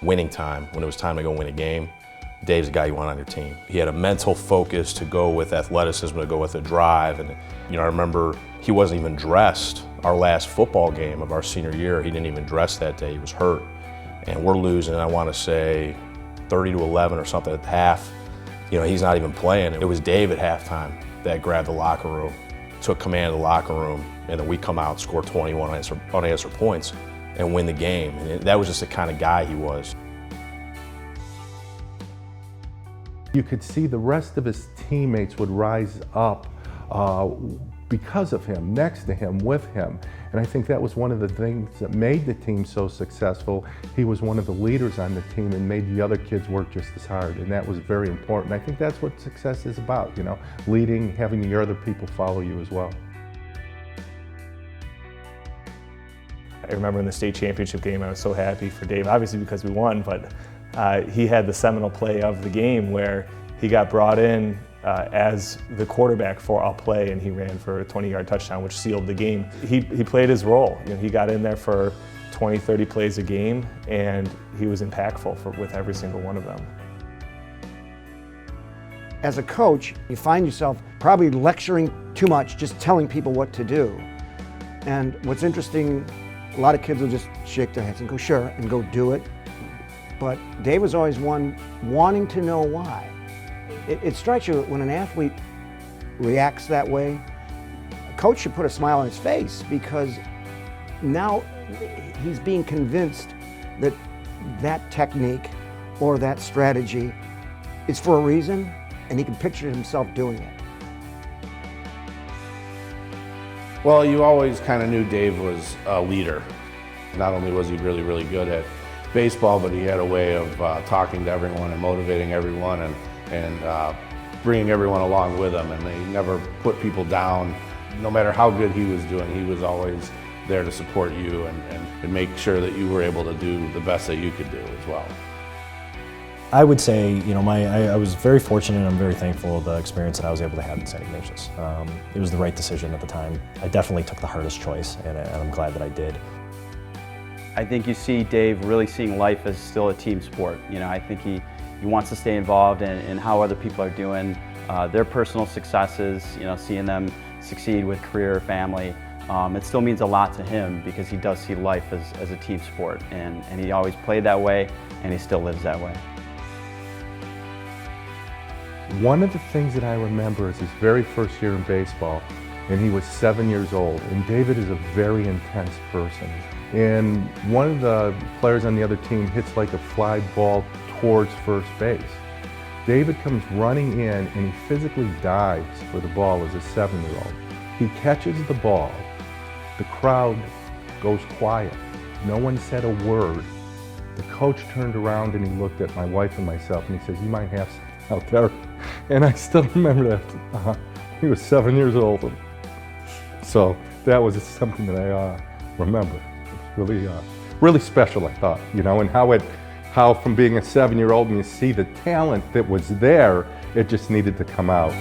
winning time, when it was time to go win a game, Dave's the guy you want on your team. He had a mental focus to go with athleticism, to go with a drive. And I remember he wasn't even dressed. Our last football game of our senior year, he didn't even dress that day. He was hurt. And we're losing, I want to say 30-11 or something at half. He's not even playing. It was Dave at halftime that grabbed the locker room, took command of the locker room, and then we come out, score 21 unanswered points, and win the game. And that was just the kind of guy he was. You could see the rest of his teammates would rise up because of him, next to him, with him. And I think that was one of the things that made the team so successful. He was one of the leaders on the team and made the other kids work just as hard, and that was very important. I think that's what success is about, leading, having the other people follow you as well. I remember in the state championship game, I was so happy for Dave, obviously because we won, but he had the seminal play of the game where he got brought in as the quarterback for a play, and he ran for a 20-yard touchdown, which sealed the game. He played his role. He got in there for 20, 30 plays a game, and he was impactful with every single one of them. As a coach, you find yourself probably lecturing too much, just telling people what to do. And what's interesting, a lot of kids will just shake their heads and go, sure, and go do it. But Dave was always one wanting to know why. It strikes you when an athlete reacts that way, a coach should put a smile on his face, because now he's being convinced that that technique or that strategy is for a reason, and he can picture himself doing it. Well, you always kind of knew Dave was a leader. Not only was he really, really good at baseball, but he had a way of talking to everyone and motivating everyone and bringing everyone along with him. And he never put people down. No matter how good he was doing, he was always there to support you and make sure that you were able to do the best that you could do as well. I would say, I was very fortunate and I'm very thankful of the experience that I was able to have at St. Ignatius. It was the right decision at the time. I definitely took the hardest choice, and I'm glad that I did. I think you see Dave really seeing life as still a team sport. I think he wants to stay involved in how other people are doing, their personal successes, seeing them succeed with career or family. It still means a lot to him because he does see life as a team sport, and he always played that way, and he still lives that way. One of the things that I remember is his very first year in baseball, and he was 7 years old, and David is a very intense person. And one of the players on the other team hits like a fly ball towards first base. David comes running in and he physically dives for the ball as a 7-year-old. He catches the ball. The crowd goes quiet. No one said a word. The coach turned around and he looked at my wife and myself and he says, "You might have something out there." And I still remember that. He was 7 years old. So that was something that I remember. It was really, really special, I thought, and how from being a 7-year-old and you see the talent that was there, it just needed to come out.